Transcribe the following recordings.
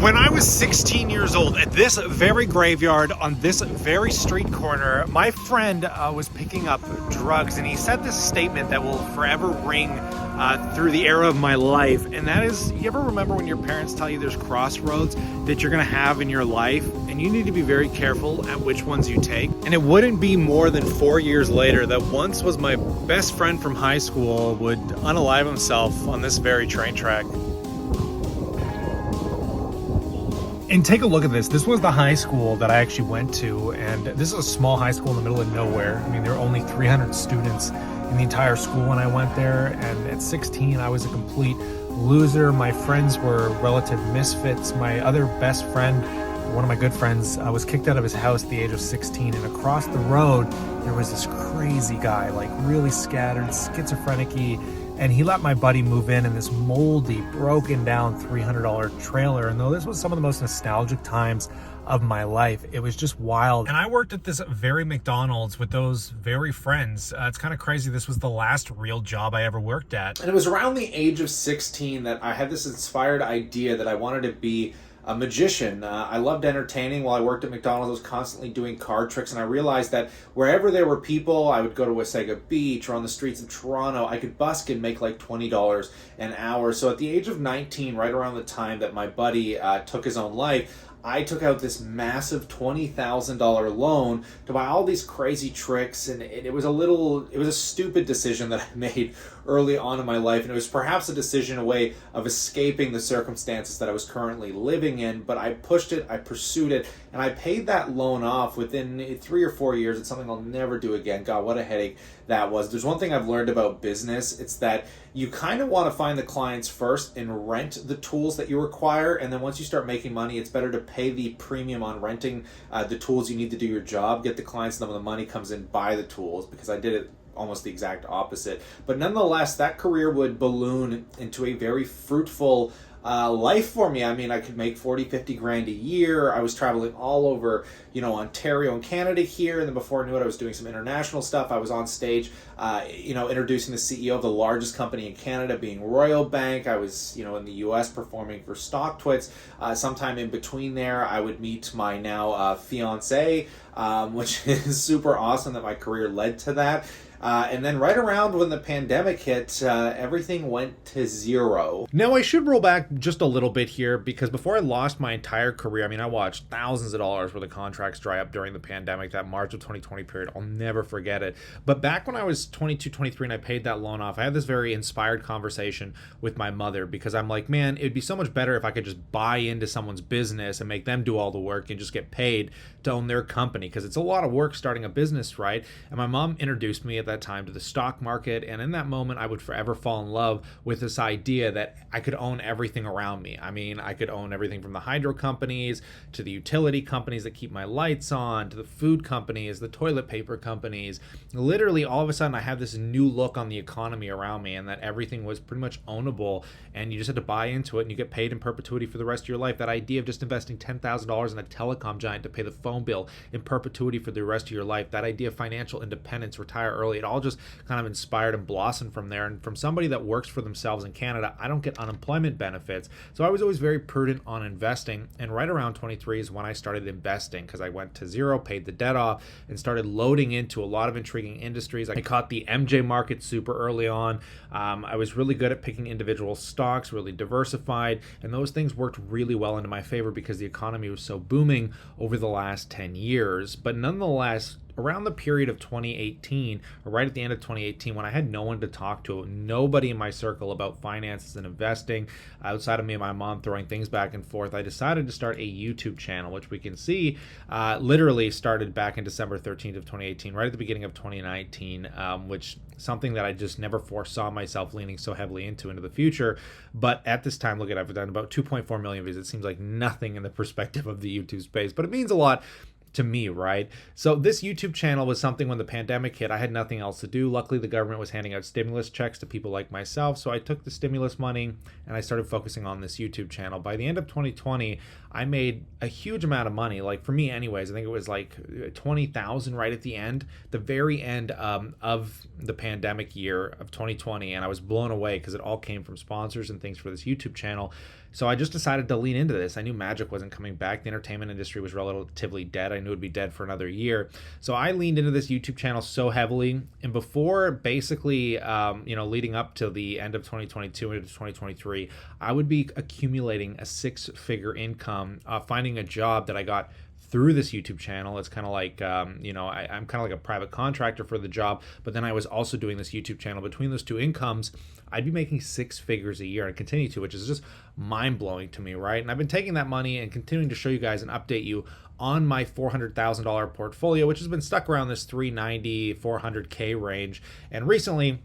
When I was 16 years old, at this very graveyard, on this very street corner, my friend was picking up drugs, and he said this statement that will forever ring through the era of my life, and that is, you ever remember when your parents tell you there's crossroads that you're gonna have in your life, and you need to be very careful at which ones you take? And it wouldn't be more than 4 years later that once was my best friend from high school would unalive himself on this very train track. And take a look at this. This was the high school that I actually went to, and this is a small high school in the middle of nowhere. I mean, there were only 300 students in the entire school when I went there, and at 16, I was a complete loser. My friends were relative misfits. My other best friend, one of my good friends, was kicked out of his house at the age of 16, and across the road, there was this crazy guy, like really scattered, schizophrenic-y, and he let my buddy move in this moldy, broken down $300 trailer. And though this was some of the most nostalgic times of my life, it was just wild. And I worked at this very McDonald's with those very friends. It's kind of crazy. This was the last real job I ever worked at. And it was around the age of 16 that I had this inspired idea that I wanted to be a magician. I loved entertaining. While I worked at McDonald's, I was constantly doing card tricks, and I realized that wherever there were people, I would go to Wasaga Beach or on the streets of Toronto, I could busk and make like $20 an hour. So at the age of 19, right around the time that my buddy took his own life, I took out this massive $20,000 loan to buy all these crazy tricks, and it was a stupid decision that I made early on in my life, and it was perhaps a decision, a way of escaping the circumstances that I was currently living in, but I pushed it, I pursued it, and I paid that loan off within 3 or 4 years. It's something I'll never do again. God, what a headache that was. There's one thing I've learned about business. It's that you kind of want to find the clients first and rent the tools that you require, and then once you start making money, it's better to pay the premium on renting the tools you need to do your job, get the clients, and then when the money comes in, buy the tools, because I did it almost the exact opposite. But nonetheless, that career would balloon into a very fruitful life for me. I mean, I could make 40, 50 grand a year. I was traveling all over, Ontario and Canada here. And then before I knew it, I was doing some international stuff. I was on stage, introducing the CEO of the largest company in Canada, being Royal Bank. I was, in the US performing for StockTwits. Sometime in between there, I would meet my now fiance, which is super awesome that my career led to that. And then right around when the pandemic hit, everything went to zero. Now, I should roll back just a little bit here, because before I lost my entire career, I mean, I watched thousands of dollars worth of contracts dry up during the pandemic, that March of 2020 period. I'll never forget it. But back when I was 22, 23 and I paid that loan off, I had this very inspired conversation with my mother, because I'm like, man, it'd be so much better if I could just buy into someone's business and make them do all the work and just get paid to own their company, because it's a lot of work starting a business, right? And my mom introduced me at that time to the stock market, and in that moment I would forever fall in love with this idea that I could own everything around me. I mean, I could own everything from the hydro companies to the utility companies that keep my lights on, to the food companies, the toilet paper companies. Literally, all of a sudden I had this new look on the economy around me, and that everything was pretty much ownable, and you just had to buy into it and you get paid in perpetuity for the rest of your life. That idea of just investing $10,000 in a telecom giant to pay the phone bill in perpetuity for the rest of your life, that idea of financial independence, retire early, it all just kind of inspired and blossomed from there. And from somebody that works for themselves in Canada, I don't get unemployment benefits, so I was always very prudent on investing. And right around 23 is when I started investing, because I went to zero, paid the debt off, and started loading into a lot of intriguing industries. I caught the MJ market super early on. I was really good at picking individual stocks, really diversified, and those things worked really well into my favor because the economy was so booming over the last 10 years. But nonetheless, around the period of 2018, or right at the end of 2018, when I had no one to talk to, nobody in my circle about finances and investing, outside of me and my mom throwing things back and forth, I decided to start a YouTube channel, which we can see literally started back in December 13th of 2018, right at the beginning of 2019, which something that I just never foresaw myself leaning so heavily into the future. But at this time, look at it, I've done about 2.4 million views. It seems like nothing in the perspective of the YouTube space, but it means a lot to me, right? So this YouTube channel was something when the pandemic hit, I had nothing else to do. Luckily, the government was handing out stimulus checks to people like myself, so I took the stimulus money and I started focusing on this YouTube channel. By the end of 2020, I made a huge amount of money. Like, for me anyways, I think it was like 20,000 right at the end, the very end of the pandemic year of 2020, and I was blown away because it all came from sponsors and things for this YouTube channel. So I just decided to lean into this. I knew magic wasn't coming back. The entertainment industry was relatively dead. I knew it'd be dead for another year. So I leaned into this YouTube channel so heavily. And before basically, leading up to the end of 2022 into 2023, I would be accumulating a six-figure income, finding a job that I got through this YouTube channel. It's kind of like, I'm kind of like a private contractor for the job, but then I was also doing this YouTube channel. Between those two incomes, I'd be making six figures a year and continue to, which is just mind blowing to me, right? And I've been taking that money and continuing to show you guys and update you on my $400,000 portfolio, which has been stuck around this 390, 400K range. And recently,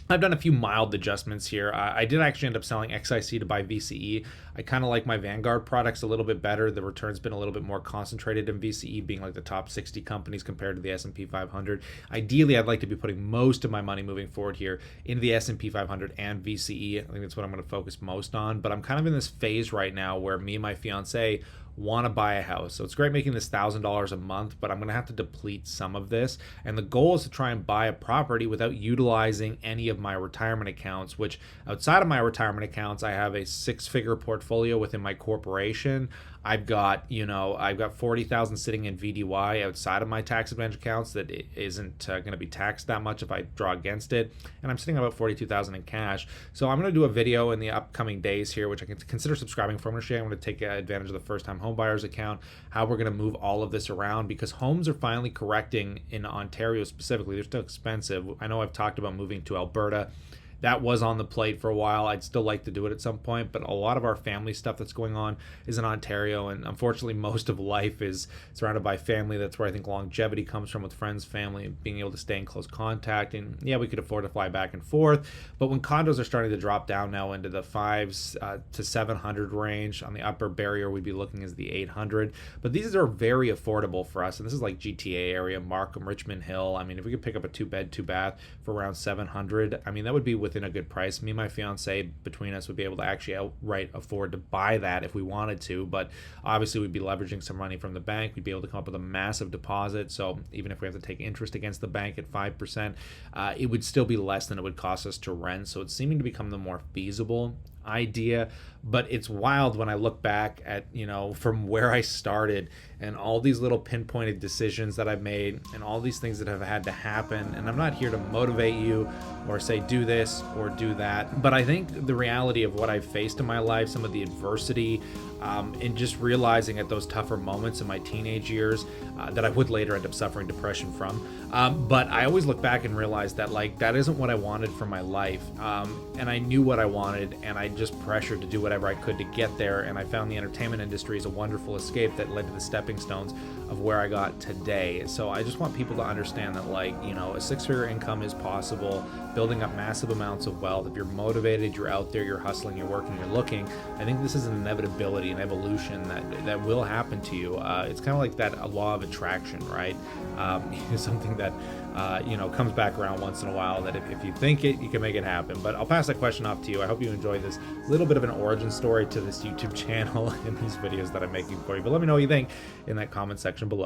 I've done a few mild adjustments here. I did actually end up selling XIC to buy VCE. I kind of like my Vanguard products a little bit better. The return's been a little bit more concentrated in VCE, being like the top 60 companies compared to the S&P 500. Ideally, I'd like to be putting most of my money moving forward here into the S&P 500 and VCE. I think that's what I'm going to focus most on. But I'm kind of in this phase right now where me and my fiance want to buy a house. So it's great making this $1,000 a month, but I'm going to have to deplete some of this. And the goal is to try and buy a property without utilizing any of my retirement accounts, which outside of my retirement accounts, I have a six-figure portfolio within my corporation. I've got 40,000 sitting in VDY outside of my tax advantage accounts that isn't going to be taxed that much if I draw against it. And I'm sitting about 42,000 in cash. So I'm going to do a video in the upcoming days here, which I can consider subscribing for. I'm going to take advantage of the first-time home buyers account, how we're going to move all of this around, because homes are finally correcting in Ontario specifically. They're still expensive. I know I've talked about moving to Alberta. That was on the plate for a while. I'd still like to do it at some point, but a lot of our family stuff that's going on is in Ontario, and unfortunately most of life is surrounded by family. That's where I think longevity comes from, with friends, family, and being able to stay in close contact. And yeah, we could afford to fly back and forth, but when condos are starting to drop down now into the 5s to 700 range, on the upper barrier we'd be looking as the 800. But these are very affordable for us, and this is like GTA area, Markham, Richmond Hill. I mean, if we could pick up a 2-bed, 2-bath for around 700, I mean, that would be within a good price. Me and my fiance, between us, would be able to actually outright afford to buy that if we wanted to, but obviously we'd be leveraging some money from the bank. We'd be able to come up with a massive deposit, so even if we have to take interest against the bank at 5%, it would still be less than it would cost us to rent. So it's seeming to become the more feasible idea. But it's wild when I look back at, from where I started and all these little pinpointed decisions that I've made and all these things that have had to happen. And I'm not here to motivate you or say do this or do that, but I think the reality of what I've faced in my life, some of the adversity, and just realizing at those tougher moments in my teenage years that I would later end up suffering depression from. But I always look back and realize that that isn't what I wanted for my life. And I knew what I wanted, and I just pressured to do whatever I could to get there. And I found the entertainment industry as a wonderful escape that led to the stepping stones of where I got today. So I just want people to understand that a six-figure income is possible, building up massive amounts of wealth. If you're motivated, you're out there, you're hustling, you're working, you're looking. I think this is an inevitability, an evolution that will happen to you. It's kind of like that law of attraction, right? Something that comes back around once in a while, that if you think it, you can make it happen. But I'll pass that question off to you. I hope you enjoyed this little bit of an origin story to this YouTube channel and these videos that I'm making for you. But let me know what you think in that comment section below.